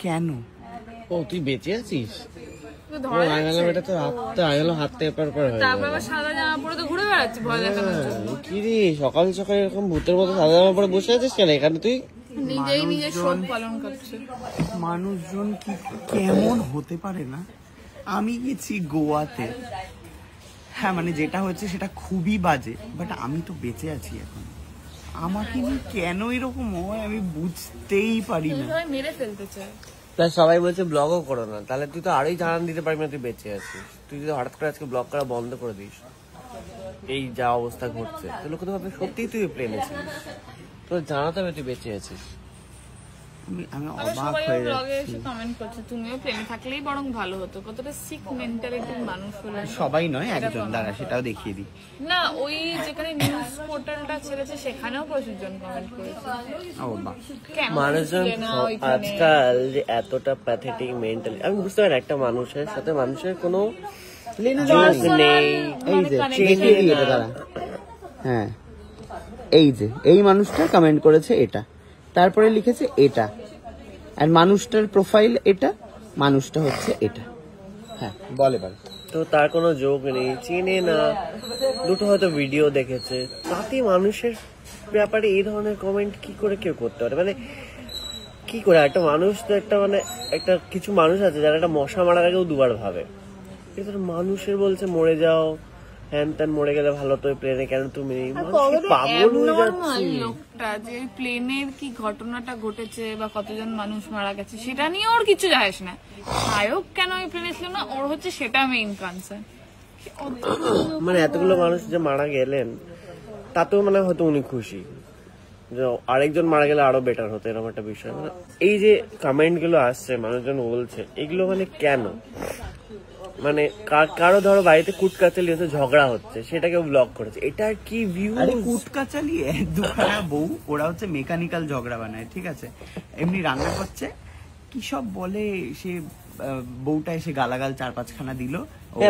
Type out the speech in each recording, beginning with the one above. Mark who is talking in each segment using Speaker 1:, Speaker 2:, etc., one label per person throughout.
Speaker 1: কেন?
Speaker 2: ও তুই বেঁচে আছিস? সকাল সকাল এরকম ভূতের মতো সাদা জামা পরে বসে আছিস কেন এখানে? তুই
Speaker 1: মানুষজন কি কেমন হতে পারে না? আমি গেছি গোয়াতে, হ্যাঁ মানে যেটা হচ্ছে সেটা খুবই বাজে, বাট আমি তো বেঁচে আছি এখন। আমাকে নিয়ে কেন এরকম হয় আমি বুঝতেই পারি না।
Speaker 3: মেরে ফেলতে চায়।
Speaker 2: সবাই বলছে ব্লগও করো না, তাহলে তুই তো আরোই জানান দিতে পারবি না তুই বেঁচে আছিস। তুই যদি হঠাৎ করে আজকে ব্লগ করা বন্ধ করে দিস, এই যা অবস্থা ঘটছে, তো লোকে তো ভাববে সত্যিই তুই প্লেনে ছিলিস, তোর জানাতে হবে তুই বেঁচে আছিস।
Speaker 1: আমি অবাক হয়ে যাচ্ছি।
Speaker 3: কমেন্ট করছে তুমিও প্লেনে থাকলেই বরং ভালো হতো। কতটা সিক মেন্টালিটির মানুষ হলো।
Speaker 1: সবাই নয়, একজন দ্বারা সেটাও দেখিয়ে দিই
Speaker 3: না, ওই যেখানে নিউজ পোর্টালটা ছেড়েছে সেখানেও প্রচুর জন কমেন্ট করেছে।
Speaker 2: মানুষজন আজকাল যে এতটা প্যাথেটিক মেন্টালি, আমি বুঝতে পারি একটা মানুষের সাথে মানুষের কোনো নেই।
Speaker 1: হ্যাঁ, এই যে এই মানুষটা কমেন্ট করেছে এটা, তারপরে লিখেছে এটা, আর মানুষটার প্রোফাইল এটা, মানুষটা হচ্ছে এটা। হ্যাঁ বলে বল।
Speaker 2: তো তার কোনো যোগ নেই, চেনে না, দুটো হয়তো ভিডিও দেখেছে, তাতে মানুষের ব্যাপারে এই ধরনের কমেন্ট কি করে কেউ করতে পারে? মানে কি করে একটা মানুষ তো একটা মানে একটা কিছু মানুষ আছে যারা একটা মশা মারার আগেও দুবার ভাবে। কিন্তু মানুষের বলছে মরে যাও, হ্যান ত্যান, মরে গেলে ভালো তো প্লেনে কেন তুমি? পাগল হয়ে যাচ্ছে
Speaker 3: লোকটা। যে প্লেনের কি ঘটনাটা ঘটেছে বা কতজন মানুষ মারা গেছে সেটা নিয়ে ওর কিছু যায় আসে না। নায়ক কেন ওই প্লেনে ছিল না, ওর হচ্ছে সেটা মেইন কনসার্ন।
Speaker 2: মানে এতগুলো মানুষ যে মারা গেলেন তাতেও মানে হয়তো উনি খুশি, যে আরেকজন মারা গেলে আরো বেটার হতো, এরকম একটা বিষয়। মানে এই যে কমেন্ট গুলো আসছে, মানুষজন বলছে এগুলো মানে কেন? মানে কারো ধরো বাড়িতে কুটকাচালি হচ্ছে, ঝগড়া হচ্ছে, সেটাকে ব্লগ করেছে, এটা কি ভিউ?
Speaker 1: কুটকাচালি দুখানা বউ, ওরা হচ্ছে মেকানিক্যাল ঝগড়া বানায়, ঠিক আছে? এমনি রান্না করছে, কি সব বলে, সে বউটা এসে গালাগাল 4-5খানা দিল,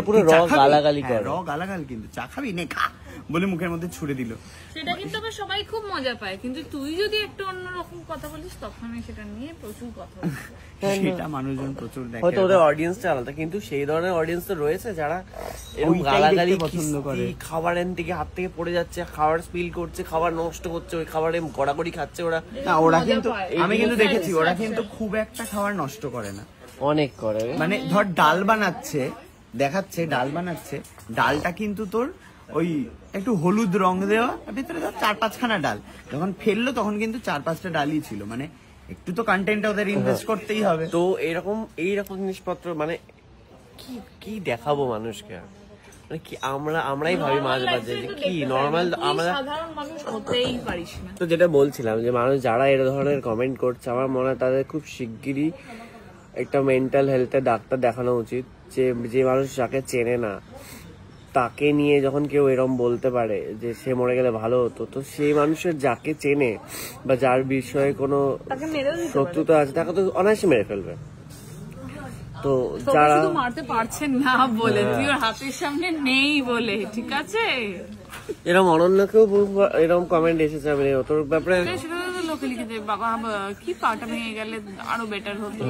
Speaker 2: পুরো র গালাগালি করে,
Speaker 1: র গালাগাল, কিন্তু চা খাবি নে খা বলে মুখের মধ্যে ছুড়ে দিল।
Speaker 3: সেটা কিন্তু আবার সবাই খুব মজা পায়, কিন্তু তুই যদি একটা অন্যরকম কথা বলিস তখন সেটা নিয়ে প্রচুর কথা
Speaker 1: সেটা মানুষজন প্রচুর দেখে,
Speaker 2: হয়তো ওদের অডিয়েন্সটা আলাদা, কিন্তু সেই ধরনের অডিয়েন্স তো রয়েছে যারা এরকম গালাগালি পছন্দ করে। খাবারের থেকে হাত থেকে পড়ে যাচ্ছে, খাবার স্পিল করছে, খাবার নষ্ট করছে, ওই খাবারে গড়াগড়ি খাচ্ছে ওরা।
Speaker 1: না ওরা কিন্তু, আমি কিন্তু দেখেছি ওরা কিন্তু খুব একটা খাবার নষ্ট করে না,
Speaker 2: অনেক করে। মানে
Speaker 1: ধর ডাল বানাচ্ছে, দেখাচ্ছে ডাল বানাচ্ছে, ডালটা কিন্তু তোর ওই একটু হলুদ রং দেওয়া, ভিতরে 4-5খানা ডাল, যখন ফেললো তখন কিন্তু 4-5টা ডালই ছিল। মানে একটু তো কন্টেন্টটা ওদের ইনভেস্ট করতেই হবে।
Speaker 2: তো এইরকম জিনিসপত্র মানে কি দেখাবো মানুষকে? মানে কি আমরাই ভাবি মাঝে মাঝে যে কি নর্মাল, আমরা
Speaker 3: সাধারণ মানুষ হতেই পারিস না।
Speaker 2: তো যেটা বলছিলাম যে মানুষ যারা এর ধরনের কমেন্ট করছে, আমার মনে হয় তাদের খুব শিগগিরই একটা মেন্টাল হেলথের ডাক্তার দেখানো উচিত। যে মানুষ যাকে চেনে না তাকে নিয়ে যখন কেউ এরকম বলতে পারে যে সে মরে গেলে ভালো হতো, তো সেই মানুষের যাকে চেনে বা যার বিষয়ে কোনো শত্রুতা আছে তাকে তো অনায়াসে মেরে ফেলবে। তো যারা
Speaker 3: মারতে পারছেন না বলে, তুই ওর হাতের সামনে নেই বলে, ঠিক আছে?
Speaker 2: এরকম অনন্যকেও এরকম কমেন্ট এসেছে, আমি তোর ব্যাপারে
Speaker 3: লোকে লিখে দেবে বাবা কি পাটা ভেঙে গেলে আরো বেটার হতো।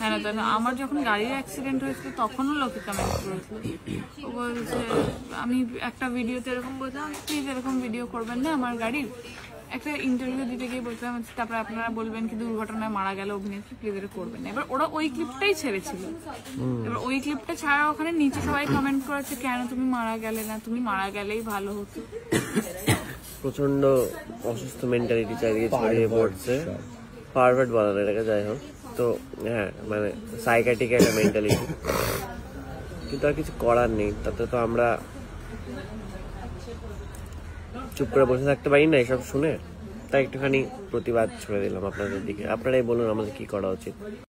Speaker 3: হ্যাঁ না, আমার যখন গাড়ির অ্যাক্সিডেন্ট হয়েছিল তখনও লোকে কমেন্ট করেছিল, বলছে আমি একটা ভিডিওতে এরকম বলতাম প্লিজ এরকম ভিডিও করবেন না আমার গাড়ির। একটা ইন্টারভিউ দিতে গিয়ে বলতাম, তারপরে আপনারা বলবেন কি দুর্ঘটনায় মারা গেল অভিনেত্রী, প্লিজ এটা করবেন না। এবার ওরা ওই ক্লিপটাই ছেড়েছিল, এবার ওই ক্লিপটা ছাড়া ওখানে নিচে সবাই কমেন্ট করেছে কেন তুমি মারা গেলে না, তুমি মারা গেলেই ভালো হতো।
Speaker 2: প্রচন্ড অসুস্থ মেন্টালিটি চারিদিকে ছড়িয়ে পড়ছে, পারভার্ট বলা না এটাকে, যাই হোক। তো হ্যাঁ মানে সাইকিয়াট্রিক একটা মেন্টালিটি, কিন্তু আর কিছু করার নেই। তাতে তো আমরা চুপ করে বসে থাকতে পারি না এসব শুনে, তাই একটুখানি প্রতিবাদ ছড়ে দিলাম আপনাদের দিকে। আপনারাই বলুন আমাদের কি করা উচিত।